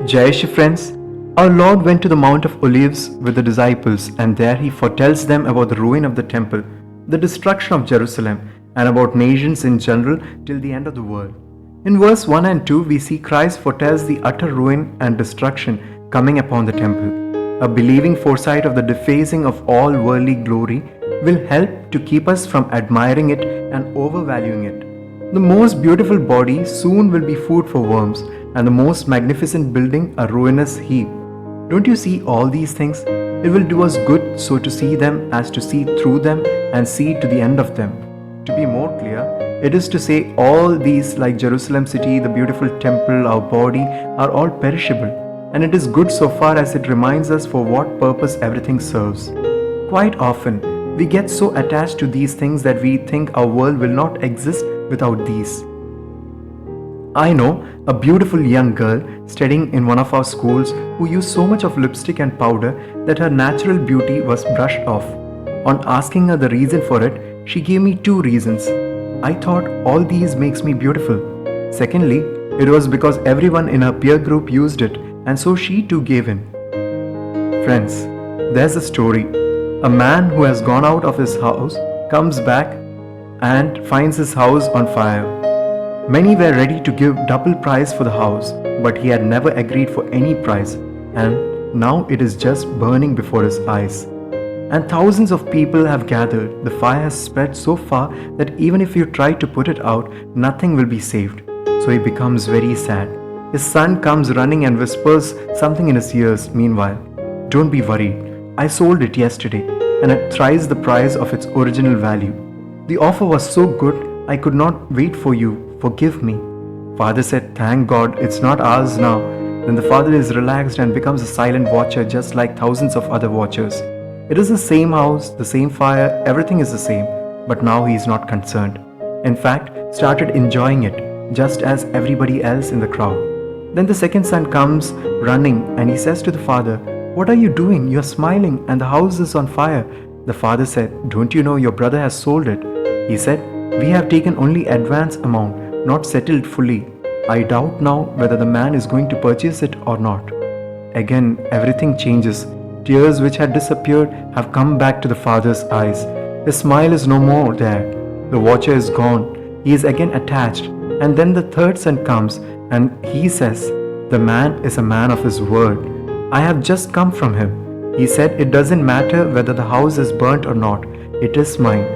Jai Shri friends, our Lord went to the Mount of Olives with the disciples, and there he foretells them about the ruin of the temple, the destruction of Jerusalem, and about nations in general till the end of the world. In verse 1 and 2, we see Christ foretells the utter ruin and destruction coming upon the temple. A believing foresight of the defacing of all worldly glory will help to keep us from admiring it and overvaluing it. The most beautiful body soon will be food for worms, and the most magnificent building a ruinous heap. Don't you see all these things? It will do us good so to see them as to see through them and see to the end of them. To be more clear, it is to say all these, like Jerusalem city, the beautiful temple, our body, are all perishable, and it is good so far as it reminds us for what purpose everything serves. Quite often, we get so attached to these things that we think our world will not exist without these. I know a beautiful young girl studying in one of our schools who used so much of lipstick and powder that her natural beauty was brushed off. On asking her the reason for it, she gave me two reasons. I thought all these makes me beautiful. Secondly, it was because everyone in her peer group used it, and so she too gave in. Friends, there's a story. A man who has gone out of his house comes back and finds his house on fire. Many were ready to give double price for the house, but he had never agreed for any price, and now it is just burning before his eyes. And thousands of people have gathered. The fire has spread so far that even if you try to put it out, nothing will be saved. So he becomes very sad. His son comes running and whispers something in his ears. Meanwhile, don't be worried. I sold it yesterday, and at thrice the price of its original value. The offer was so good, I could not wait for you. Forgive me. Father said, thank God, it's not ours now. Then the father is relaxed and becomes a silent watcher just like thousands of other watchers. It is the same house, the same fire, everything is the same. But now he is not concerned. In fact, started enjoying it, just as everybody else in the crowd. Then the second son comes running and he says to the father, what are you doing? You are smiling and the house is on fire. The father said, don't you know your brother has sold it? He said, we have taken only advance amount, not settled fully. I doubt now whether the man is going to purchase it or not. Again, everything changes. Tears which had disappeared have come back to the father's eyes. His smile is no more there. The watcher is gone. He is again attached. And then the third son comes and he says, the man is a man of his word. I have just come from him. He said, it doesn't matter whether the house is burnt or not. It is mine.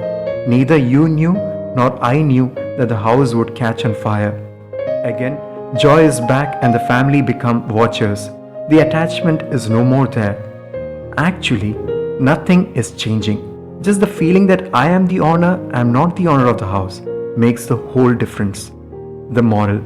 Neither you knew nor I knew that the house would catch on fire. Again, joy is back and the family become watchers. The attachment is no more there. Actually, nothing is changing. Just the feeling that I am the owner, I am not the owner of the house, makes the whole difference. The moral.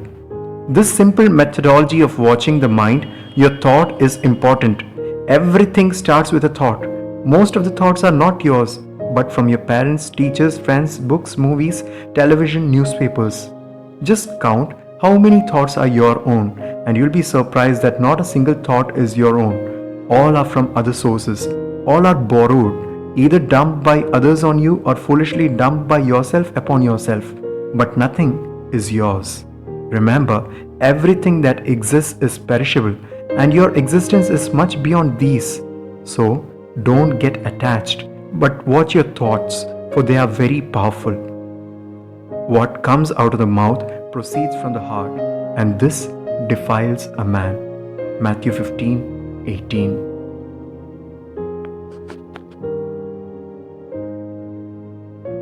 This simple methodology of watching the mind, your thought is important. Everything starts with a thought. Most of the thoughts are not yours, but from your parents, teachers, friends, books, movies, television, newspapers. Just count how many thoughts are your own, and you'll be surprised that not a single thought is your own. All are from other sources. All are borrowed, either dumped by others on you or foolishly dumped by yourself upon yourself. But nothing is yours. Remember, everything that exists is perishable, and your existence is much beyond these. So, don't get attached, but watch your thoughts, for they are very powerful. What comes out of the mouth proceeds from the heart, and this defiles a man. Matthew 15:18.